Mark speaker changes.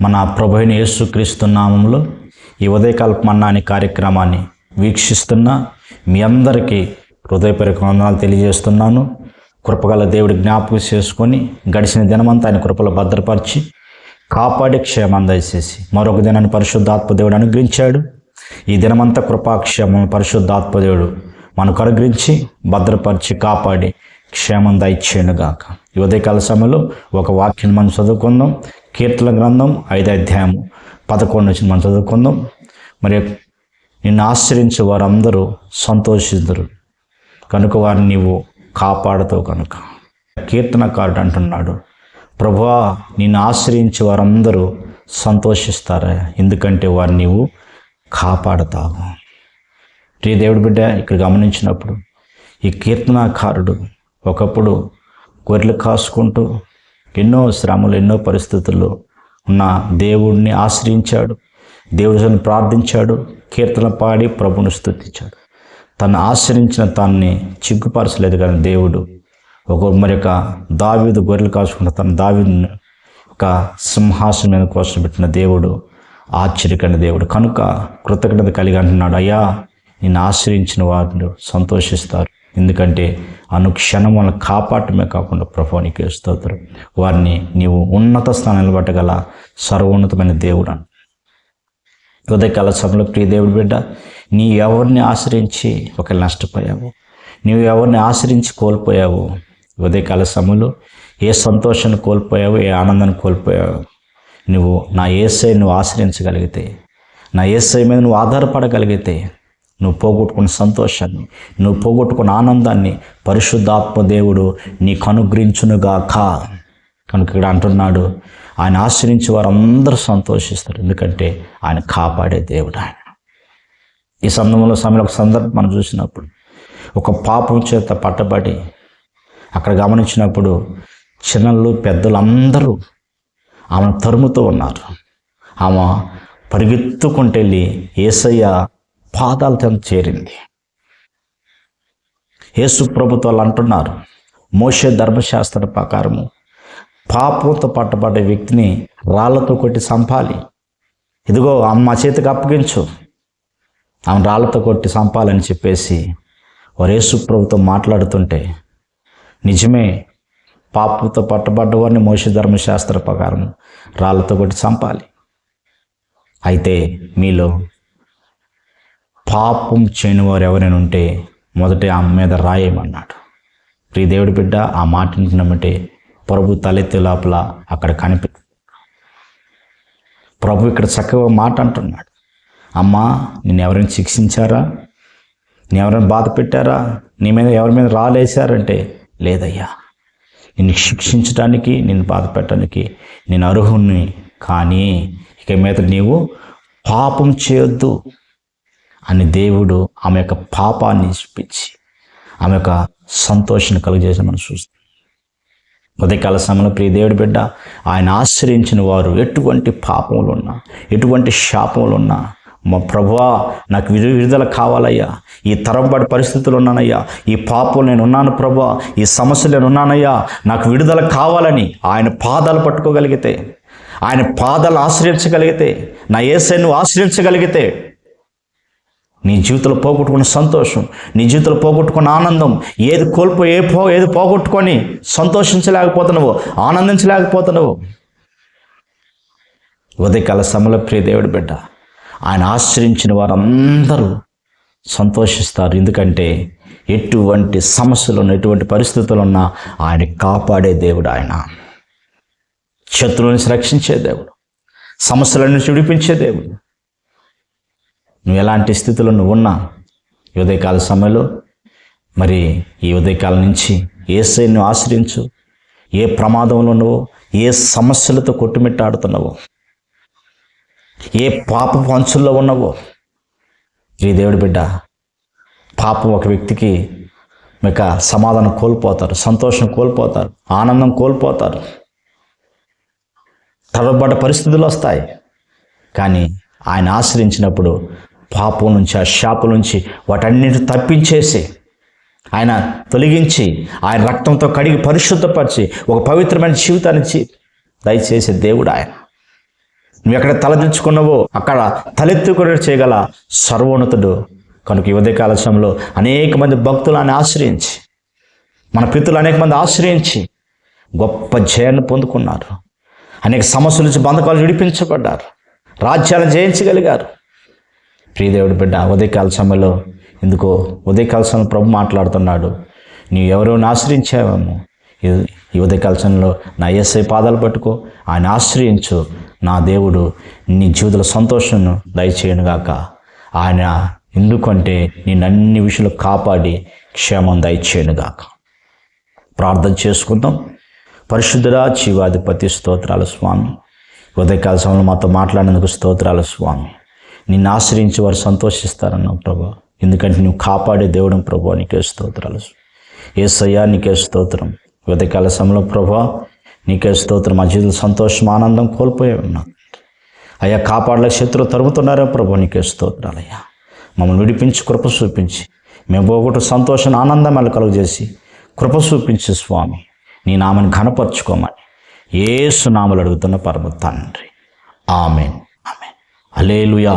Speaker 1: మన ప్రభు అయిన యేసుక్రీస్తు నామములో ఈ ఉదయకాల మన్నా అనే కార్యక్రమాన్ని వీక్షిస్తున్న మీ అందరికీ హృదయపూర్వక వందనాలు తెలియజేస్తున్నాను. కృపగల దేవుడి జ్ఞాపకం చేసుకొని గడిచిన దినమంతా ఆయన కృపలో భద్రపరిచి కాపాడి క్షేమం దయచేసి మరొక దినాన్ని పరిశుద్ధాత్మ దేవుడు అనుగ్రహించాడు. ఈ దినమంతా కృపాక్షేమం పరిశుద్ధాత్మ దేవుడు మనకు అనుగ్రహించి భద్రపరిచి కాపాడి క్షేమం దయచేయునుగాక. ఈ ఉదయకాల సమయంలో ఒక వాక్యాన్ని మనం చదువుకుందాం. కీర్తన గ్రంథం 5వ అధ్యాయం 11 నుంచి మనం చదువుకుందాం. మరి నిన్ను ఆశ్రయించే వారందరూ సంతోషిద్దరు కనుక వారిని నీవు కాపాడుతావు కనుక. కీర్తనకారుడు అంటున్నాడు, ప్రభువా నిన్ను ఆశ్రయించే వారందరూ సంతోషిస్తారా, ఎందుకంటే వారిని నీవు కాపాడుతావు. ప్రియ దేవుడి బిడ్డ, ఇక్కడ గమనించినప్పుడు ఈ కీర్తనాకారుడు ఒకప్పుడు గొర్రెలు కాసుకుంటూ ఎన్నో శ్రమలు ఎన్నో పరిస్థితుల్లో ఉన్న దేవుడిని ఆశ్రయించాడు, దేవుడిని ప్రార్థించాడు, కీర్తన పాడి ప్రభుని స్తుతించాడు. తను ఆశ్రయించిన తాన్ని చిగ్గుపరచలేదు కానీ దేవుడు మరొక దావీదు గొర్రెలు కాసుకుంటూ తన దావీదుని ఒక సింహాసనం మీద కోసం పెట్టిన దేవుడు ఆశ్చర్యకరమైన దేవుడు కనుక కృతజ్ఞత కలిగి అంటున్నాడు, అయ్యా నిన్ను ఆశ్రయించిన వారు సంతోషిస్తారు, ఎందుకంటే అనుక్షణం వాళ్ళని కాపాడటమే కాకుండా ప్రభువునికి స్తోత్రం, వారిని నీవు ఉన్నత స్థానాన్ని నిలబెట్టగల సర్వోన్నతమైన దేవుడు అని. ఉదయకాల సమయంలో ప్రియ దేవుడి బిడ్డ, నీ ఎవరిని ఆశ్రయించి ఒకవేళ నష్టపోయావు, నీవు ఎవరిని ఆశ్రయించి కోల్పోయావు, ఉదయకాల సమయంలో ఏ సంతోషాన్ని కోల్పోయావు, ఏ ఆనందాన్ని కోల్పోయావు, నువ్వు నా యేసయ్య నువ్వు ఆశ్రయించగలిగితే, నా యేసయ్య మీద నువ్వు ఆధారపడగలిగితే నువ్వు పోగొట్టుకున్న సంతోషాన్ని, నువ్వు పోగొట్టుకున్న ఆనందాన్ని పరిశుద్ధాత్మ దేవుడు నీకు అనుగ్రహించునుగాక. కనుక ఇక్కడ అంటున్నాడు, ఆయన ఆశ్రయించే వారందరూ సంతోషిస్తారు, ఎందుకంటే ఆయన కాపాడే దేవుడు ఆయన. ఈ సమయంలో ఒక సందర్భం మనం చూసినప్పుడు ఒక పాపం చేత పట్టబడి అక్కడ గమనించినప్పుడు చిన్నలు పెద్దలు అందరూ ఆమెను తరుముతూ ఉన్నారు. ఆమె పరిగెత్తుకుంటూ వెళ్ళి యేసయ్య పాదాల చెంత చేరింది. యేసు ప్రభుత్వాలు అంటున్నారు, మోషే ధర్మశాస్త్ర ప్రకారము పాపంతో పట్టబడ్డ వ్యక్తిని రాళ్లతో కొట్టి చంపాలి, ఇదిగో అమ్మ చేతికి అప్పగించు, ఆమె రాళ్లతో కొట్టి చంపాలని చెప్పేసి వారు యేసు ప్రభుతో మాట్లాడుతుంటే, నిజమే పాపంతో పట్టబడ్డవారిని మోషే ధర్మశాస్త్ర ప్రకారం రాళ్లతో కొట్టి చంపాలి, అయితే మీలో పాపం చేయని వారు ఎవరైనా ఉంటే మొదట ఆమె మీద రాయేమన్నాడు. ప్రియ దేవుడి బిడ్డ, ఆ మాట వింటున్నామంటే ప్రభు తలెత్తే లోపల అక్కడ ప్రభు ఇక్కడ చక్కగా మాట అంటున్నాడు, అమ్మా నిన్ను ఎవరైనా శిక్షించారా, నేను ఎవరైనా బాధ పెట్టారా, నీ మీద ఎవరి మీద రాలేశారంటే లేదయ్యా, నిన్ను శిక్షించడానికి నిన్ను బాధ పెట్టడానికి నేను అర్హుణ్ణి, కానీ ఇక మీద నీవు పాపం చేయొద్దు అని దేవుడు ఆమె యొక్క పాపాన్ని చూపించి ఆమె యొక్క సంతోషాన్ని కలుగజేసి మనం చూస్తాం. ఉదయకాల సమయంలో ప్రియ దేవుడి బిడ్డ, ఆయన ఆశ్రయించిన వారు ఎటువంటి పాపములు ఉన్నా, ఎటువంటి శాపములు ఉన్నా, మా ప్రభువా నాకు విడుదల కావాలయ్యా, ఈ తరంబడి పరిస్థితులు ఉన్నానయ్యా, ఈ పాపం నేను ఉన్నాను ప్రభువా, ఈ సమస్యలు నేను ఉన్నానయ్యా, నాకు విడుదల కావాలని ఆయన పాదాలు పట్టుకోగలిగితే, ఆయన పాదాలు ఆశ్రయించగలిగితే, నా యేసయ్యను నువ్వు ఆశ్రయించగలిగితే నీ జీవితంలో పోగొట్టుకున్న సంతోషం, నీ జీవితంలో పోగొట్టుకున్న ఆనందం, ఏది కోల్పోయి ఏది పోగొట్టుకొని సంతోషించలేకపోతున్నావు, ఆనందించలేకపోతున్నావు. ఉదయకాల సమయంలో ప్రియ దేవుడి బిడ్డ, ఆయన ఆశ్రయించిన వారందరూ సంతోషిస్తారు, ఎందుకంటే ఎటువంటి సమస్యలు ఉన్నా, ఎటువంటి పరిస్థితులు ఉన్నా ఆయన కాపాడే దేవుడు, ఆయన శత్రువుల నుంచి రక్షించే దేవుడు, సమస్యల నుంచి విడిపించే దేవుడు. నువ్వు ఎలాంటి స్థితిలో నువ్వు ఉన్నా ఈ ఉదయకాల సమయంలో మరి ఈ ఉదయకాలం నుంచి యేసయ్యను ఆశ్రయించు. ఏ ప్రమాదంలో నువ్వు, ఏ సమస్యలతో కొట్టుమిట్టాడుతున్నావో, ఏ పాపపు అంచుల్లో ఉన్నావో, ఈ దేవుడి బిడ్డ, పాపం ఒక వ్యక్తికి మీకు సమాధానం కోల్పోతారు, సంతోషం కోల్పోతారు, ఆనందం కోల్పోతారు, తడబడ్డ పరిస్థితులు వస్తాయి. కానీ ఆయన ఆశ్రయించినప్పుడు పాపం నుంచి, ఆ శాపం నుంచి వాటన్నిటిని తప్పించేసి ఆయన తొలగించి ఆయన రక్తంతో కడిగి పరిశుద్ధపరిచి ఒక పవిత్రమైన జీవితాన్ని దయచేసే దేవుడు ఆయన. నువ్వు ఎక్కడ తలదించుకున్నావో అక్కడ తలెత్తుకుని చేయగల సర్వోన్నతుడు. కనుక ఈ ఉదయకాల సమయంలో అనేక మంది భక్తులను ఆశ్రయించి, మన పితృలు అనేక మంది ఆశ్రయించి గొప్ప జయాన్ని పొందుకున్నారు. అనేక సమస్యల నుంచి బంధకాలు విడిపించబడ్డారు, రాజ్యాలను జయించగలిగారు. ప్రియదేవుడి బిడ్డ, ఉదయకాల సమయంలో ఎందుకో ఉదయకాల సమయంలో ప్రభు మాట్లాడుతున్నాడు, నీవు ఎవరెవరిని ఆశ్రయించావేమో ఈ ఉదయకాల సమయంలో నా యేసయ్య పాదాలు పట్టుకో, ఆయన ఆశ్రయించు. నా దేవుడు నీ జీవితంలో సంతోషాన్ని దయచేయనుగాక. ఆయన ఎందుకంటే నేను అన్ని విషయాలు కాపాడి క్షేమం దయచేయనుగాక. ప్రార్థన చేసుకుందాం. పరిశుద్ధుడా, జీవాధిపతి, స్తోత్రాల స్వామి. ఉదయకాల సమయంలో మాతో మాట్లాడినందుకు స్తోత్రాల స్వామి. నిన్ను ఆశ్రయించి వారు సంతోషిస్తారన్నావు ప్రభా, ఎందుకంటే నువ్వు కాపాడే దేవుడు ప్రభా, నీకే స్తోత్రాలు. యేసయ్యా నీకే స్తోత్రం. ఉదయకాల సమయంలో ప్రభా నీకే స్తోత్రం. మా జీవితంలో సంతోషం, ఆనందం కోల్పోయే ఉన్నాం అయ్యా. కాపాడలేక శత్రువు తరుముతున్నారో ప్రభా, నీకే స్తోత్రాలయ్యా. మమ్మల్ని విడిపించి కృప చూపించి మేము పోగొట్టు సంతోషం, ఆనందం అలా కలుగజేసి కృప చూపించు స్వామి. నీ నామని ఘనపరచుకోమని యేసు నామములో అడుగుతున్న పరమ తండ్రి. ఆమేన్. ఆమేన్. హల్లెలూయా.